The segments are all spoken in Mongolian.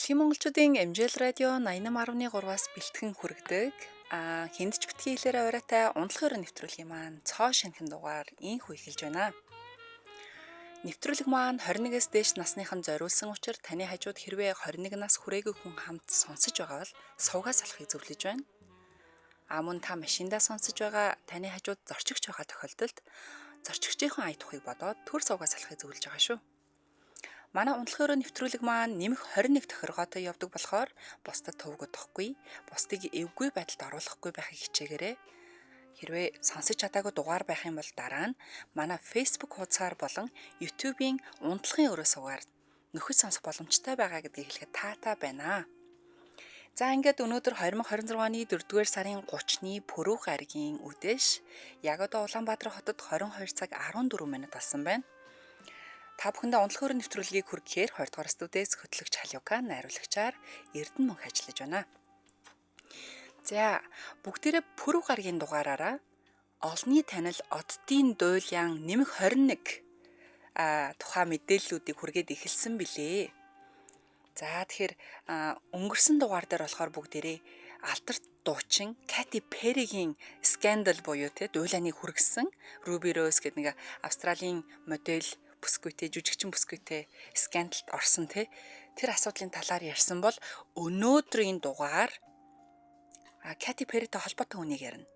Дэлхийн монголчуудын MJL радио 88.3-аас бэлтгэн хүргэдэг хиндж битгий хэлээрээ ураатай ундлахын нэвтрүүлгийн маань цоо шинхэн дугаар инхүү эхэлж байна. Нэвтрүүлэг маань 21-с дээш насныхан зориулсан учраас таны хажууд хэрвээ 21 нас хүрээгүй хүн хамт сонсож байгаа бол сувгаас салахыг зөвлөж байна. Мөн та машиндаа сонсож байгаа таны хажууд зорчигч байгаа тохиолдолд зорчигчийн ая тухыг бодоод төр сувгаас салахыг зөвлөж байгаа шүү. Манай ундлахын нэвтрүүлэг маань нэмэх 21 тохиргоотой явдаг болохоор бусдад төвгөдөхгүй, бусдыг эвгүй байдалд оруулахгүй байхыг хичээгээрэй. Хэрвээ сонсож чадаагүй дугаар байх юм бол дараа нь манай Facebook хуудасаар болон YouTube-ийн ундлахын өрөө сувгаар нөхөж сонсох боломжтой байгаа гэдгийг хэлэхэд таатай байна. За ингээд өнөөдөр 2026 оны 4-р сарын 30-ны пүрэв гаригийн үдээш яг одоо Улаанбаатар хотод 22 цаг 14 минут болсон байна. Та бүхэндээ ундлахын нэвтрүүлгийг хүргэхээр 2 дугаар студиэс хөтлөгч Халиука найруулагчаар Эрдэнэ мөнх ажиллаж байна. За бүгдээрээ пүрэв гаригийн дугаараараа олонний танил оддын дуйлан нэмэх 21 тухай мэдээллүүдийг хүргээд эхэлсэн билээ. За тэгэхээр өнгөрсөн дугаар дээр болохоор бүгдээрээ алдарт дуучин Кати Перригийн скандал буюу дуйлааныг хүргэсэн Руби Роуз гэдэг нэг Австралийн модель бүсгүйтэй жүжигчин бүсгүйтэй скандалд орсон тэр асуудлын талаар ярьсан бол өнөөдрийн дугаар Кати Перритэй холбоотой хүнийг ярина.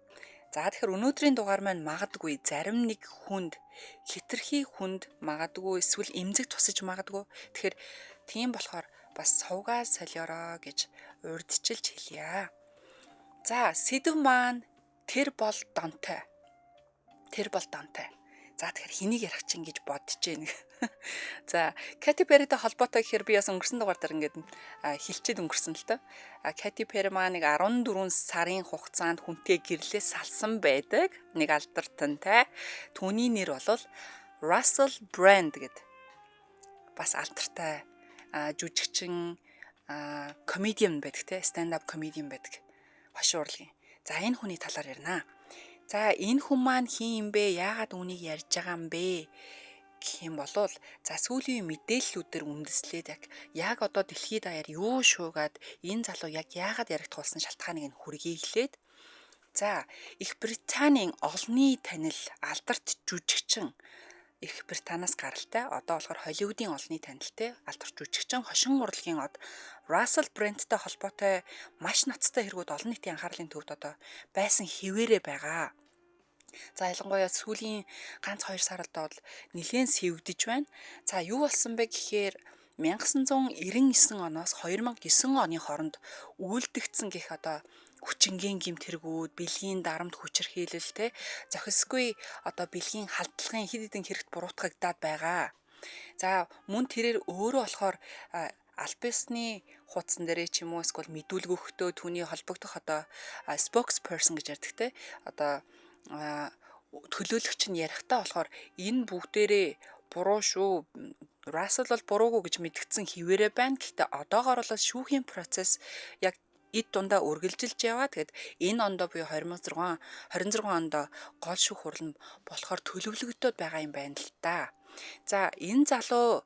За тэгэхээр өнөөдрийн дугаар маань магадгүй зарим нэг хүнд хитрхи хүнд магадгүй эсвэл эмзэг тусаж магадгүй. Тэгэхээр тийм болохоор бас сувгаа солиороо гэж урьдчилж хэлье. За сэдв маань тэр бол донтой. За тэгэхээр хэнийг ярих чинь гэж бодож байна. За Кати Перритэй холбоотой гэхээр би бас өнгөрсөн дугаар дээр ингээд хилчээд өнгөрсөн л тоо. Кати Перри маань нэг 14 сарын хугацаанд хүнтэй гэрлээ салсан байдаг. Нэг алдартай. Түүний нэр бол Russell Brand гэдэг. Бас алдартай жүжигчин комедиан байдаг те, stand up comedian байдаг. Хошин урлагийн. За энэ хүний талаар ярина. За энэ хүн маань хин юм бэ? Яагаад үүнийг ярьж байгаа юм бэ? Гэх юм бол за сүүлийн мэдээллүүдээр үндэслээд яг одоо дэлхийд даяар юу шуугаад энэ залуу яг яагаад яригдах болсон шалтгааныг нь хүргээлээд за Их Британийн олонний танил алдарт жүжигчин Их Британаас гаралтай одоо болохоор Холливуудын олонний танилтай алдарт жүжигчин хошин урлагийн од Russell Brand-тэй холбоотой маш ноцтой хэрэгүүд олон нийтийн анхаарлын төвд одоо байсан хിവэрэ байгаа. За ялангуяа сүүлийн ганц 2 сард бол нэлээд сэвдэж байна. За юу болсон бэ гэхээр 1999 оноос 2009 оны хооронд үйлдэгдсэн гэх одоо хүчингийн гэмт хэрэгүүд, бэлгийн дарамт хүчирхийлэл зохисгүй одоо бэлгийн халдлагын хэд хэдэн хэрэгт буруутгагдаад байгаа. За мөн тэрээр өөрөө болохоор аль бисны хуудсан дээрээ ч юм уу эсвэл мэдүүлгөхдөө түүний холбогдох одоо spokesperson гэж ярьдаг одоо төлөөлөгч нь ярихдаа болохоор энэ бүгдээрээ буруу шүү. Russell бол буруугүй гэж мэдгдсэн хിവэрэ байна. Гэхдээ одоогоор бол шүүхийн процесс яг эд дундаа үргэлжилж яваа. Тэгэд энэ ондоо буюу 26 онд гол шүүх хурал нь болохоор төлөвлөгдөд байгаа юм байна л да. За энэ залуу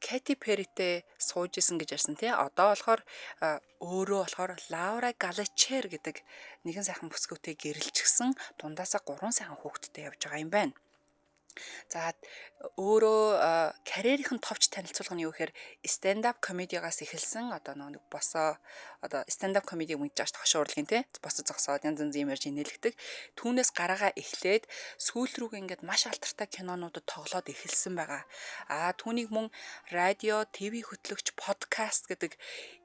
Кати Перритэй сууж исэн гэж ярьсан тий. Одоо болохоор өөрөө болохоор Лаура Галачер гэдэг нэгэн сайхан бүсгүйтэй гэрэлчихсэн дундаасаа 3 сайхан хүүхэдтэй явж байгаа юм байна. За өөрөө карьерийнхэн товч танилцуулга нь юу гэхээр stand up comedy-гаас эхэлсэн одоо нэг босоо одоо stand up comedy мэдж байгаа хошин урлагийн тий босоо зогсоод янз янз юм ярьж нээлгдэг. Түүнээс гараагаа эхлээд сүүл рүүгээ ингээд маш алдартай кинонуудад тоглоод эхэлсэн байгаа. Түүнийг мөн радио, ТV хөтлөгч, подкаст гэдэг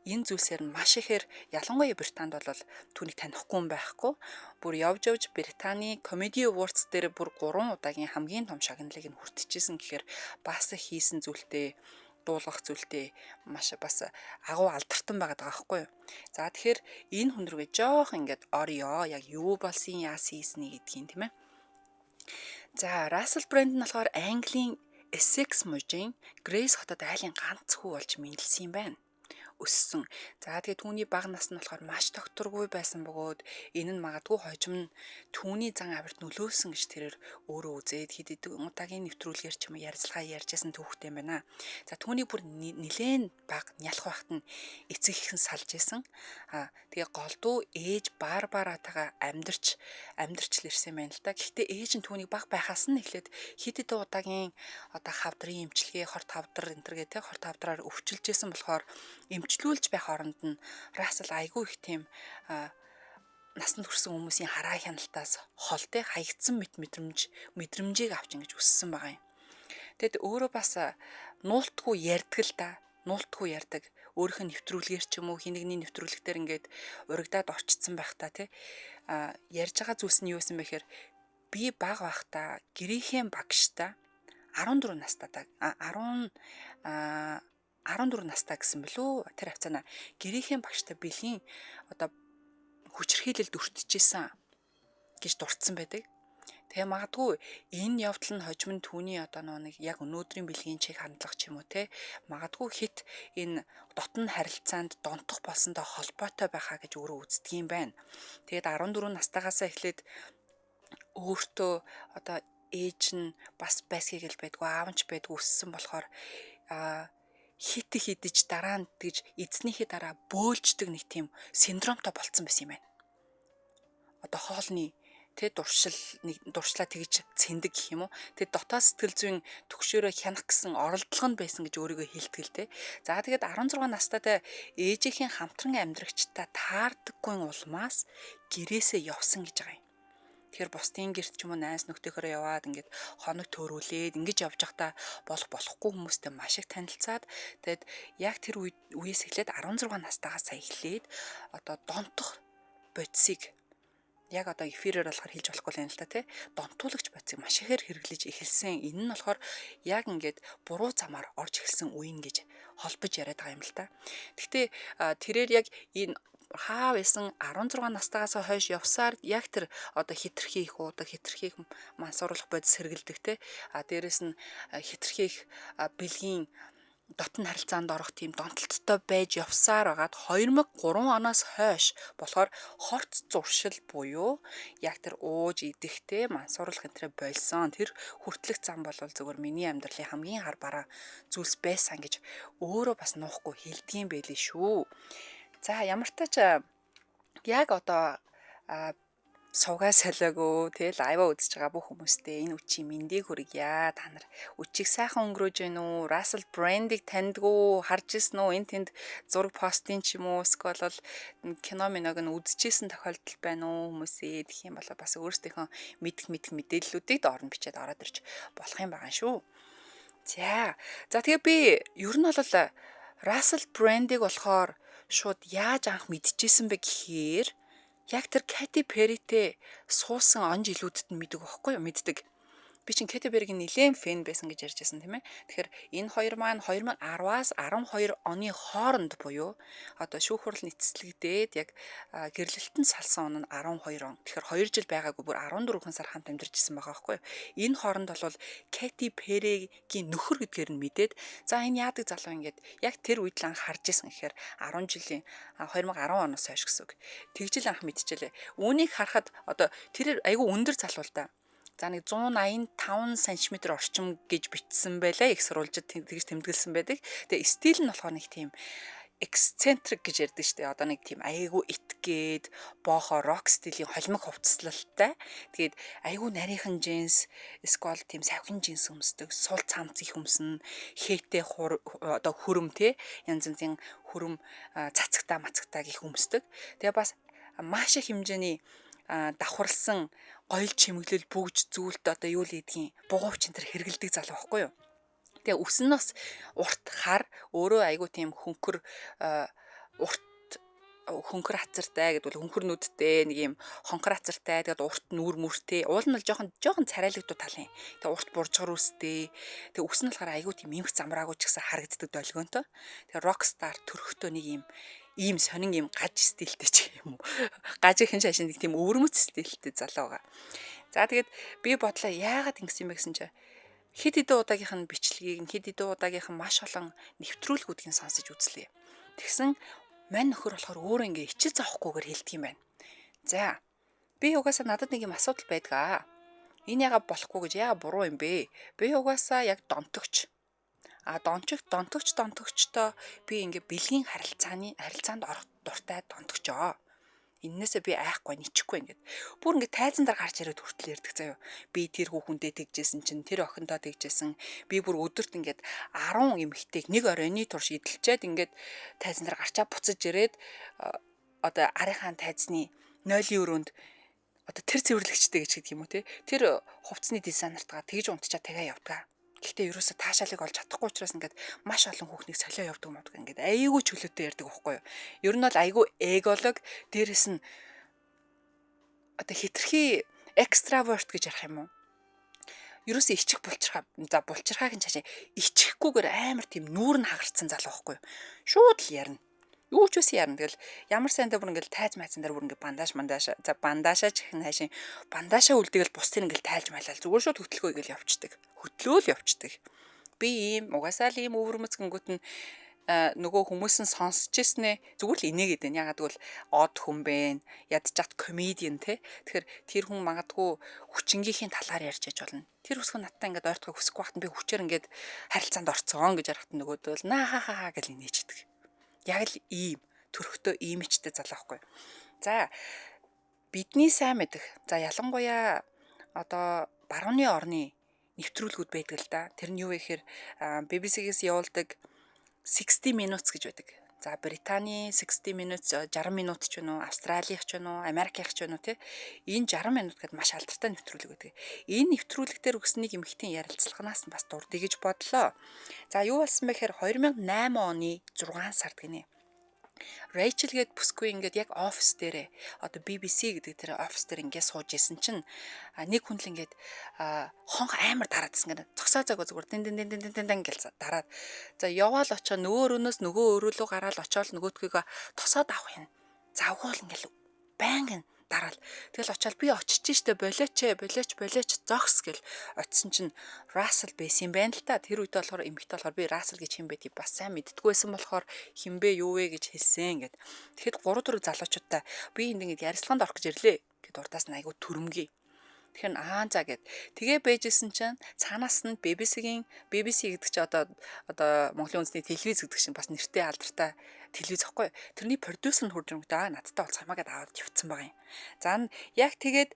энэ зүйлсээр маш ихээр ялангуяа Британд бол түүнийг танихгүй юм байхгүй. Бүр явж Британий Comedy Awards дээр бүр 3 удаагийн хамгийн том шагналыг нь хүртчихсэн гэхээр бас хийсэн зүйлтэй дуулгах зүйлтэй маш бас агуу алдартай байгаад байгаа байхгүй юу. За тэгэхээр энэ хүн рүүгээ жоох ингээд орё яг юу болсон яасан гэдгийг тийм ээ. За Russell Brand нь болохоор Английн Essex мужийн Grace хотод айлын ганц хүү болж мэндэлсэн юм байна. өссөн. За тэгээд түүний бага нас нь болохоор маш докторгүй байсан бөгөөд энэ нь магадгүй хожим нь түүний зан авирт нөлөөсөн гэж тэрээр өөрөө үзээд хэд хэдэн удаагийн нэвтрүүлгээр ч юм уу ярилцлага ярьжсэн түүхтэй юм байна. За түүний бүр нилээн бага нялх байхад нь эцэг ихэн салж исэн. Тэгээ голдуу ээж Барбаратайгаа амьдарч л ирсэн юм байна л да. Гэхдээ ээж нь түүнийг бага байхаас нь эхлээд хэд хэдэн удаагийн одоо хавдрын эмчилгээ, хорт хавдар энэ төр гэх те хорт хавдраар өвчилж исэн болохоор эмчлүүлж байх оронд нь Рассел айгүй их тийм насанд хүрсэн хүмүүсийн хараа хяналтаас хол те хаягдсан мэдрэмжийг авч ингэж өссөн байгаа юм. Тэгэд өөрөө бас нуултгүй ярьдаг л да. Нуултгүй ярьдаг. Өөрийнх нь нэвтрүүлгээр ч юм уу хин нэгний нэвтрүүлэгтэр ингээд урагдаад орчсон байх та тий. Ярьж байгаа зүйлс нь юу байсан бэ гэхээр би бага байхдаа гэрийнхээ багштай 14 настай 14 настай гэсэн бэлүү тэр хавцаана гэрийнхээ багштай бэлгийн одоо хүчирхийлэлд өртөжсэн гэж дурдсан байдаг. Тэгээ магадгүй энэ явдал нь хожим нь түүний одоо нэг яг өнөөдрийн бэлгийн чиг хандлага ч юм уу те магадгүй хит энэ дотн харилцаанд донтох болсонтой холбоотой байхаа гэж өөрөө үздэг юм байна. Тэгээд 14 настайгаасаа эхлээд өөртөө одоо ээж нь бас байсгийг л байдгүй аав нь ч байдгүй өссөн болохоор хидэж дараа нь тэгж эзнийхээ дараа бөөлждөг нэг тийм синдромтой болцсон байсан юм байна. Одоо хоолны тэ дуршлаа тэгж цэндэг гэх юм уу. Тэг дотоод сэтгэл зүйн төгшөөрөө хянах гэсэн оролдлого нь байсан гэж өөрийгөө хэлдэг л тэ. За тэгээд 16 настайдаа ээжийнхэн хамтран амьдрагчтай таардаггүй улмаас гэрээсээ явсан гэж байгаа юм. Тэгэхээр бусдын гэрт ч юм уу найз нөхдөөхөрөө яваад ингээд хоног төөрүүлээд ингэж явж байхдаа болохгүй хүмүүстэй маш их танилцаад тэгээд яг тэр үеэс эхлээд 16 настайгаас эхлээд одоо донтох бодисыг яг одоо эфирээр болохоор хэлж болохгүй юм л та тий донтуулагч бодисыг маш ихээр хэрэглэж эхэлсэн. Энэ нь болохоор яг ингээд буруу замаар орж эхэлсэн үе гэж холбож яриад байгаа юм л та. Гэхдээ тэрээр яг энэ хаа байсан 16 настайгаас хойш явсаар яг тэр одоо хитрхи их уудаг хитрхи их мансууруулах бодис хэрэгэлдэг те дээрэс нь хитрхи их бэлгийн дотн харилцаанд орох тийм донтолттой байж явсаар байгаад 2003 оноос хойш болохоор хорт зуршил буюу яг тэр ууж идэхтэй мансууруулах энтрэ болсон тэр хүртлэх зам бол зөвхөн миний амьдралын хамгийн хар бараа зүйлс байсан гэж өөрөө бас нуухгүй хэлдгийм байлээ шүү. За ямар ч тач яг одоо суугаа солиогоо тэ лайва үзэж байгаа бүх хүмүүстээ энэ үчи мэндийг хүргье. Та нар үчиг сайхан өнгөрөөж гэнэ үү? Russell Brand-ыг таньдгүй харж ирсэн үү? Энд тэнд зураг постын ч юм уу эсвэл кино миног нь үзчихсэн тохиолдол байна уу хүмүүсээ гэх юм бол бас өөрсдийнхөө мэдэх мэдээллүүдийг доорн бичээд ороод ирж болох юм байгаа шүү. За тэгээ би ер нь бол Russell Brand-ыг болохоор шууд яаж анх мэдчихсэн бэ гэхээр яг тэр Katy Perry-тэй суусан он жилүүдэд нь мэддэг. Би чинь Katy Perry-гийн нэлээд фэн байсан гэж ярьжсэн тийм ээ. Тэгэхээр энэ хоёр маань 2010-аас 12 оны хооронд буюу одоо шүүх хурал нийцэлэгдээд яг гэрлэлтэн салсан он нь 12 он. Тэгэхээр 2 жил байгаагүй бүр 14 сар хамт амьдарч ирсэн байгаа байхгүй юу. Энэ хооронд бол Katy Perry-гийн нөхөр гэдгээр нь мэдээд за энэ яадаг залуу ингээд яг тэр үед л анх харж исэн гэхээр 10 жилийн 2010 оноос хойш гэсэн үг. Тэгжил анх мэдчихлээ. Үүнийг харахад одоо тэр айгүй өндөр залуу л да. За нэг 185 см орчим гэж бичсэн байлаа. Их сурвалжид тэгж тэмдэглэсэн байдаг. Тэгээ стил нь болохоор нэг тийм эксцентрик гэж ярьдаг шүү дээ. Одоо нэг тийм айгүй итгээд боохоо рок стилийн холимог хувцаслалтай. Тэгээд айгүй нарийнхан джинс, скол тийм савхин джинс өмсдөг, сул цамц их өмснө, хээтэй одоо хүрм те янз янзын хүрм цацагтаа мацагтаа гих өмсдөг. Тэгээ бас маш их хэмжээний давхарлсан гоёл чимэглэл бүгж зүйлд одоо юу л гэдгийг бугуувч энэ төр хэргэлдэг залуу байхгүй юу. Тэгээ үс нь бас урт хар өөрөө айгу тийм хөнхөр хөнхөр хацартай гэдэг бол хөнхөр нүдтэй нэг юм хонхор хацартай тэгээд урт нүүр мөртэй уул нь бол жоохон царайлагдуу талын тэгээд урт буржгар үстэй тэгээд үс нь болохоор айгу тийм эмх замраагүй ч гэсэн харагддаг долгионтой тэгээд рокстар төрхтөө нэг ийм сонин ийм гаж стилтэй ч юм уу. Гажийн шашин нэг тийм өвөрмөц стилтэй залуу байгаа. За тэгээд би бодлоо яагаад ингэсэн юм бэ гэсэн чинь хэд хэдэн удаагийнх нь бичлэгийг хэд хэдэн удаагийнх нь маш олон нэвтрүүлгүүдийг сонсож үзлээ. Тэгсэн мань нөхөр болохоор өөрөө ингээ ичил зоохгүйгээр хэлдэг юм байна. За би угаасаа надад нэг юм асуудал байдгаа. Энэ яга болохгүй гэж яга буруу юм бэ? Би угаасаа яг донтогч. Донтогчтой би ингээ бэлгийн харилцаанд орох дуртай донтогчоо. Иннээсээ би айхгүй ничихгүй ингээд. Бүр ингээд тайзан дээр гарч ирээд хүртэл ярьдаг заяо. Би тэр хүүхэндээ тэгжсэн чинь тэр охиндоо тэгжсэн. Би бүр өдөрт ингээд 10 эмэгтэйг нэг оройны турш идэлчээд ингээд тайзан дээр гарчаа буцаж ирээд одоо арийнхаан тайзны нойлын өрөөнд одоо тэр цэвэрлэгчтэй гэж гэдэг юм уу те. Тэр хувцсны дизайнертайгаа тэгж унтчаа тагаа явдгаа. Гэхдээ ерөөсө таашаалыг олж чадахгүй учраас ингээд маш олон хүүхнийг солио явдаг юм уу ингээд айгүй чөлөөтэй ярьдаг байхгүй юу. Ер нь бол айгүй эголог, дээрэс нь одоо хитрхи экстраверт гэж ярих юм уу. Ерөөсө ичих булчирхааг нь цаашаа ичихгүйгээр амар тийм нүүр нь хагарцсан залуу байхгүй юу. Шууд л ярина. Юу ч үсэн ярина. Тэгэл ямар сайндаа бүр ингээл тайз майцсан дээр бүр ингээ бандаашаа чихэн хайшин бандаашаа үлдээгэл бусдын ингээл тайлж майлал зүгээр шууд хөтлөхөө ингээл явцдаг. Хөтлөөл явцдаг. Би ийм угаасаа л ийм өвөрмөц гингүүт нь нөгөө хүмүүс нь сонсч ирснэ зүгээр л инээгээд байна. Ягаад гэвэл од хүн бэ, ядчаад комедиан те. Тэгэхээр тэр хүн магадгүй хүчингийнхин талаар ярьж яж болно. Тэр хүсгэн надтай ингээд ойртохыг хүсэхгүй байхад би хүчээр ингээд харилцаанд орцгоон гэж ярахад нөгөөдөө л наа гэж инээждэг. Яг л ийм төрхтөө имижтэй залуу байхгүй. За бидний сайн мэдэх. За ялангуяа одоо барууны орны нэвтрүүлгүүд байдаг л да. Тэр нь юу вэ гэхээр BBC-гээс явуулдаг 60 minutes гэж байдаг. За Британий 60 minutes 60 минут ч вэ нүү, Австралийн ч вэ нүү, Америкийнх ч вэ нүү те. Энэ 60 минут гэдэг маш алдартай нэвтрүүлэг байдаг. Энэ нэвтрүүлэг дээр өгснэг эмэгтэй ярилцлаганаас бас дурдъя гэж бодлоо. За юу болсон бэ гэхээр 2008 оны 6 сард гинэ. Rachel гээд бүсгүй ингээд яг офис дээрээ одоо BBC гэдэг тэр офис дээр ингээд сууж исэн чинь нэг хүн л ингээд хонх амар дараадсан гэдэг. Зогсоо зүгээр дин гэлцээ дараад. За яваал очоо нөгөө өрөөнөөс нөгөө өрөө рүү гараад очоод нөгөөдгийгөө тосоод авах юм. Завгуул ингээд байнгын дараал. Тэгэл очоод би очиж штэ болооч зогс гэл очисон чинь Russell байсан юм байна л та. Тэр үед болохоор эмэгтэй болохоор би Russell гэж хэм байдгийг бас сайн мэддэггүйсэн болохоор хинбэ юу вэ гэж хэлсэн гэд. Тэгэхэд 3-4 залуучуудаа би энд ингэж ярилцлаганд орох гэж ирлээ гэд урдаас нь айгу төрөмгий. Тэгэхээр за гэд. Тэгээ бэжсэн чинь цаанаас нь BBC гэдэг чи одоо Монголын үндэсний телевиз гэдэг чинь бас нэртэй алдартай телевиз ахгүй. Тэрний продюсер нь хурд өрөнгөдөө надтай бол хамаагаад аваад явцсан байгаа юм. За яг тэгээд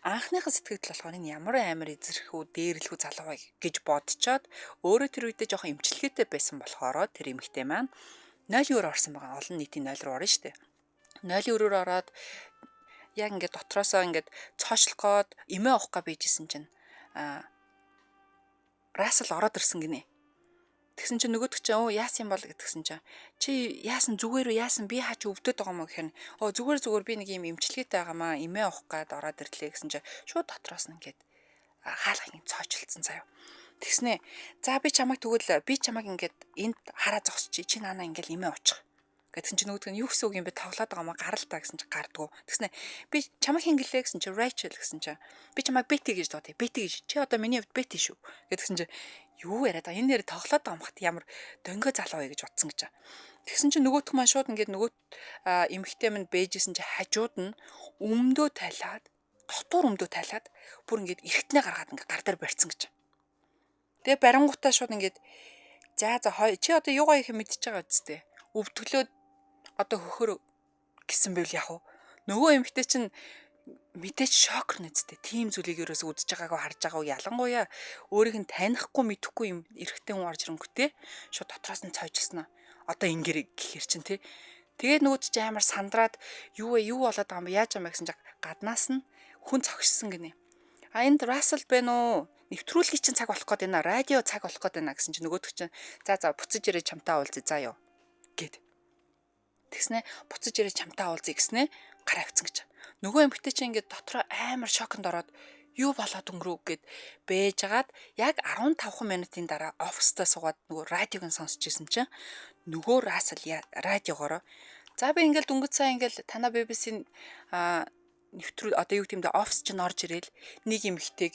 анхныхаа сэтгэл болохоор энэ ямар амар эзэрхүү дээрлэхүү залуу бай гэж бодцоод өөрөө тэр үедээ жоохон эмчилгээтэй байсан болохоор тэр эмэгтэй маань 0-оор орсон байгаа. Олон нийтийн 0 руу орно шүү дээ. 0-оор ороод яг ингээд дотроосоо ингээд цоошлох гээд эмээ авах гэж бийжсэн чинь Russell ороод ирсэн гинэ. Тэгсэн чинь нөгөөдөг чинь яасан юм бол гэдгсэн чинь чи яасан зүгээр үү яасан би хаач өвдөд байгаа мó гэхээр зүгээр би нэг юм эмчилгээтэй байгаамаа эмээ авах гээд ороод ирлээ гэсэн чинь шууд дотроос нь ингээд хаалгын цоочлцсан заяа. Тэгснэ за би чамайг ингээд энд хараа зогсчих чи наана ингээд эмээ очих. Гэтэн чи нөгөөдг нь юу гэсэн үг юм бэ тоглоод байгаа маа гарал та гэсэн чи гардгуу. Тэгснэ би чамайг хингэлээ гэсэн чи Rachel гэсэн чи би чамайг Betty гэж дуудъя. Betty гэж чи одоо миний хувьд Betty шүү. Гэтэн чи юу яриад байгаа энэ нэр тоглоод байгаа юм хат ямар дөнгөө залуу вэ гэж утсан гэж. Тэгсэн чи нөгөөдг маань шууд ингээд нөгөө эмхтэй минь бэжсэн чи хажууд нь дотор өмдөө тайлаад бүр ингээд эргэтнээ гаргаад ингээд гар дээр барьцсан гэж. Тэгээ барингуудаа шууд ингээд за чи одоо юугаа их мэдчихэж байгаа үсттэй. Өвдгөлөөд одоо хөхөр гисэн байл яг уу. Нөгөө эмэгтэй чинь мэдээч шокер нэцтэй. Тим зүйлийг ерөөс үзэж байгаагаа харж байгаа ялангуяа өөрийг нь танихгүй мэдэхгүй юм эрэгтэй хүн орж ирэнгүүтээ шууд дотроос нь цойжилсноо. Одоо ингээр гэхэр чинь тий. Тэгээд нөгөөд чи амар сандраад юу болоод байгаа юм бэ? Яаж юм бэ гэсэн чинь гаднаас нь хүн цогшсон гинэ. Энд Russell байна уу? Нэвтрүүлгийн чинь цаг болох гээд байна. Радио цаг болох гээд байна гэсэн чинь нөгөөдөг чинь за буцаж ирээ чамтай уулзъя заа ёо гэд. Тэгснэ буцаж ирээ чамтай уулзъя гэснэ гараа авцсан гэж. Нөгөө эмэгтэй чинь ингээд дотроо амар шоконд ороод юу болоод өнгөрөв гэд бэжгаад яг 15 минутын дараа оффистаа суугаад нөгөө радиог нь сонсч ирсэн чинь нөгөө Russell радиогоор за би ингээд дөнгөж цаа ингээд танаа BBC-ийн нэвтрүүл одоо юу гэмдэ офис чинь орж ирээл нэг эмэгтэйг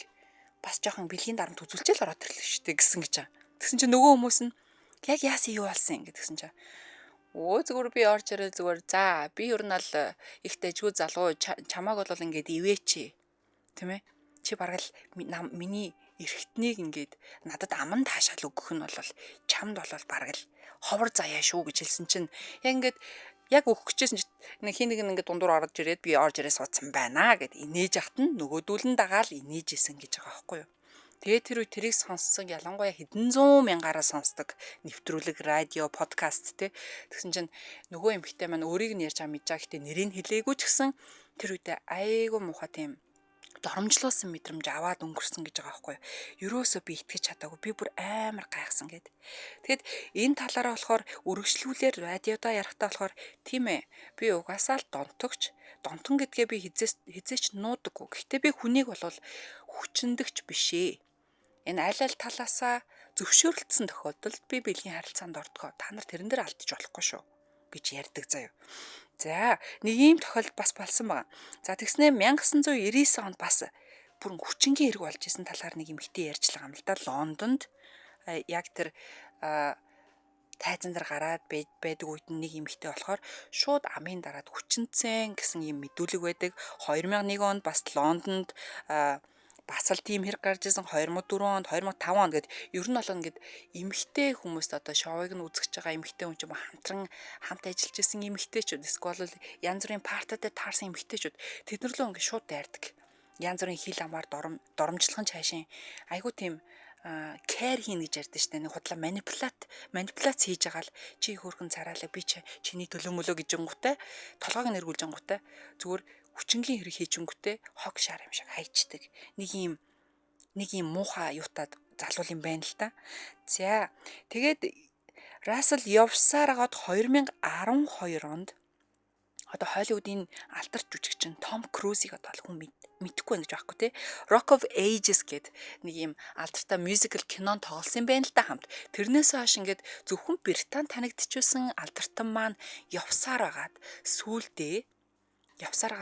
бас жоохон бэлгийн дарамт үзүүлчихэл ороод ирлээ шүү дээ гэсэн гэж. Тэгсэн чинь нөгөө хүмүүс нь яг яасан юу болсон ингэдэгсэн чинь Зүгээр би орж ирэл зүгээр за би ер нь л их дэжгүй залуу чамааг бол ингээд ивээч тийм ээ. Чи бараг л миний эргэтнийг ингээд надад аман таашаал өгөх нь бол чамд бол бараг л ховор заяа шүү гэж хэлсэн чинь яг өгөх гэжсэн чи нэг хин нэг ингээд дундуур орж ирээд би орж ирээ суудсан байна гэд инээж ахт нь нөгөөдүүл нь дагаал инээж исэн гэж байгаа байхгүй юу. Тэгээ тэр үе тэрийг сонссон ялангуяа хэдэн зуун мянгаараа сонсдог нэвтрүүлэг, радио, подкаст тэгсэн чинь нөгөө эмэгтэй маань өөрийг нь ярьж байгаа мэдж байгаа гэхдээ нэрийг хэлээгүй ч гэсэн тэр үедээ айгүй муухай тийм доромжлуулсан мэдрэмж аваад өнгөрсөн гэж байгаа байхгүй юу. Ерөөсөө би итгэж чадаагүй. Би бүр амар гайхсан гэд. Тэгэд энэ талаараа болохоор үргэлжлүүлээр радиодоо ярахтаа болохоор тийм ээ. Би угаасаа л донтон гэдгээ би хизээч нуудаггүй. Гэхдээ би хүнийг бол хүчндэгч бишээ. Энэ аль талаасаа зөвшөөрөлдсөн тохиолдолд би бэлгийн харилцаанд ордгоо. Та нар тэрэн дээр алдаж болохгүй шүү гэж ярьдаг заяа. За нэг ийм тохиолдол бас болсон байгаа. За тэгснээ 1999 онд бас бүр хүчингийн хэрэг болж исэн талаар нэг эмэгтэй ярьж байгаа юм л да. Лондонд яг тэр тайзан дээр гараад байдаг үед нэг эмэгтэй болохоор шууд амын дараад хүчинцэн гэсэн юм мэдүүлэг байдаг. 2001 онд бас Лондонд бас л тийм хэрэг гарч ирсэн 2004 онд 2005 онд гэд ер нь бол ингээд эмэгтэй хүмүүст одоо шоуыг нь үзэж байгаа эмэгтэй хүн ч юм хамтран хамт ажиллаж исэн эмэгтэйчүүд эсвэл янз бүрийн партад таарсан эмэгтэйчүүд тэд нар л ингээд шууд дайрдаг. Янз бүрийн хил амаар доромжлохын цаашийн айгуу тийм care хийн гэж ярьдэн штэ. Нэг худлаа манипуляц хийж байгаа л чи хөөрхөн цараалаа би чиний төлөө мөлөө гэж гингутай толгойг нь эргүүлж гингутай зүгээр хүчингийн хэрэг хийжингүүтээ хог шар юм шиг хайчдаг. Нэг юм муухай юутад залуул юм байна л та. За тэгээд Russell явсаар агаад 2012 онд одоо Холливуудын алдарч жүжигчин Том Крузийг одоо хүн мэдэхгүй байна гэж байхгүй тий. Rock of Ages гэд нэг юм алдартай мюзикл кинон тоглосон юм байна л да хамт. Тэрнээс хойш ингээд зөвхөн Британд танигдчихсэн алдартай маань явсаар агаад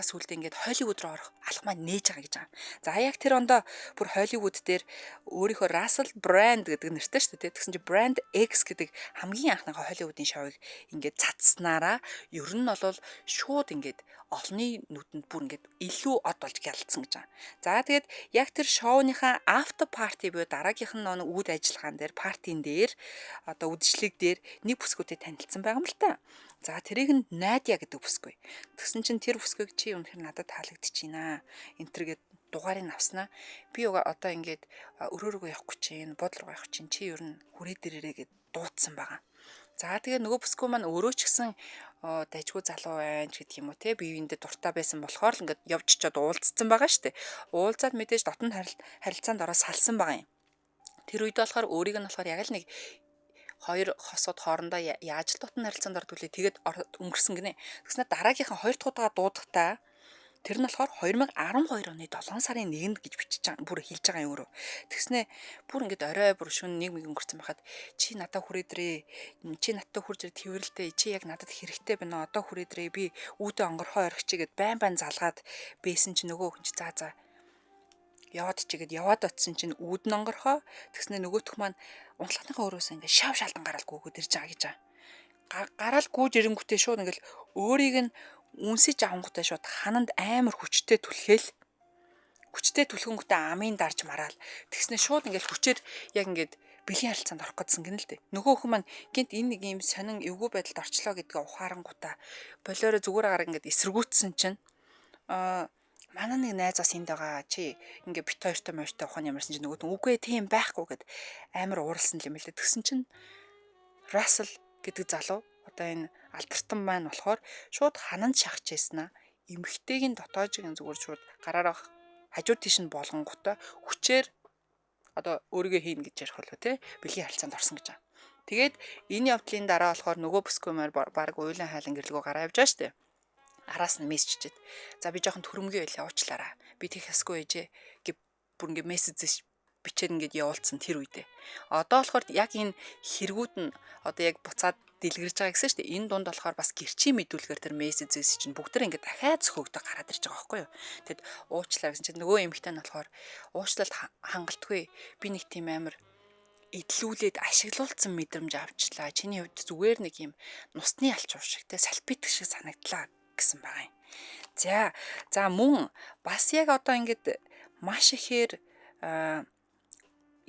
сүулдэ ингээд Холливуд руу орох алхмаа нээж байгаа гэж байгаа. За яг тэр ондоо бүр Холливуд дээр өөрийнхөө Russell Brand гэдэг нэртэй шүү дээ. Тэгсэн чинь Brand X гэдэг хамгийн анхныхаа Холливуудын шоуыг ингээд цацснараа ер нь бол шууд ингээд олонний нүдэнд бүр ингээд илүү од болж гялцсан гэж байгаа. За тэгээд яг тэр шоуныхаа after party буюу дараагийнх нь нэг үүд ажиллагаан дээр партийн дээр одоо үдшилэг дээр нэг бүсгүүтэй танилцсан байгаа юм л та. За тэрийг нь Надя гэдэг бүсгүй. Тэгсэн чинь тэр бүсгүйг чи үнэхээр надад таалагдчихийна. Энтергээд дугаарыг авснаа. Би одоо ингээд өрөөргөө явахгүй чинь, буудлуугаа явах чинь чи ер нь хүрээ дээрээ гэд дуудсан байгаа. За тэгээ нөгөө бүсгүй маань өөрөө ч гэсэн дайжгүй залуу байна ч гэдэг юм уу те биеиндээ дуртай байсан болохоор л ингээд явж чад уулзсан байгаа штэ. Уулзаад мэдээж дотнд харилцаанд ороо салсан байгаа юм. Тэр үед болохоор өөрийг нь болохоор яг л нэг хоёр хосууд хоорондоо яаж л дотн харилцаанд ордог лээ тэгээд өнгөрсөн гинэ. Тэгснээр дараагийнхаа хоёр дахь удаага дуудахтаа тэр нь болохоор 2012 оны 7 сарын 1-нд гэж бичиж байгаа бүр хэлж байгаа юм өөрөө. Тэгснээ бүр ингээд орой бүр шөнө 1 өнгөрцөн байхад чи надад хүрээдрээ чи надтай хурж ирээд хэврэлтэй чи яг надад хэрэгтэй байна одоо хүрээдрээ би үүдээ онгорхоо орхич гээд байн залгаад бэсэн чи нөгөө хүн чи за яваад чигээд яваад очсон чинь үүд нь онгорхоо тэгснэ нөгөөх маань унтлагынхаа өрөөс ингээд шав шалдан гараал гүгөөд ирж байгаа гэж байгаа. Гараал гүйж ирэнгүүтээ шууд ингээд өөрийг нь үнсэж авангуутай шууд хананд амар хүчтэй түлхэнгүүтээ амын дарж мараал тэгснэ шууд ингээд хүчээр яг ингээд бэлгийн харилцаанд орох гэсэн гэнэ л дээ. Нөгөө хүн маань гинт энэ нэг юм сонин эвгүй байдалд орчлоо гэдгээ ухаарангуудаа болоороо зүгээр агаар ингээд эсэргүүцсэн чинь манай нэг найз бас энд байгаа чи ингээ бит хоёртой морьтой ухаан ямарсан чинь нөгөө үгүй тийм байхгүй гэд амар ууралсан юм л дээ. Тэгсэн чинь Russell гэдэг залуу одоо энэ алдартан маань болохоор шууд хананд шахаж ийснаа эмхтэйгийн дотоожийн зүгээр шууд гараараа хажуу тийш нь болгонготой хүчээр одоо өөрийгөө хийн гэж ярих болов те бэлгийн харилцаанд орсон гэж байгаа. Тэгээд энэ явдлын дараа болохоор нөгөө бүсгүймээр баг уйлан хайлан гэрлгөө гараа явж байгаа штэ. Араас нь мессежчихэд за би жоохон төрөмгөө байлаа уучлаарай. Би тийх ясгүй ээжээ гэ бүр ингээ мессеж бичээд ингээд явуулсан тэр үедээ. Одоо болохоор яг энэ хэрэгүүд нь одоо яг буцаад дэлгэрж байгаа гэсэн шүү дээ. Энэ дунд болохоор бас гэрчийн мэдүүлгээр тэр мессежээс чинь бүгд ингээд дахиад зөвхөгдөг гараад ирж байгаа байхгүй юу. Тэгэд уучлаа гэсэн чинь нөгөө эмэгтэй нь болохоор уучлалт хангалтгүй. Би нэг тийм амар идлүүлээд ашиглуулсан мэдрэмж авчлаа. Чиний хувьд зүгээр нэг юм нусны алчуур шиг те салфетик шиг санагдлаа гэсэн байгаа юм. За мөн бас яг одоо ингээд маш ихээр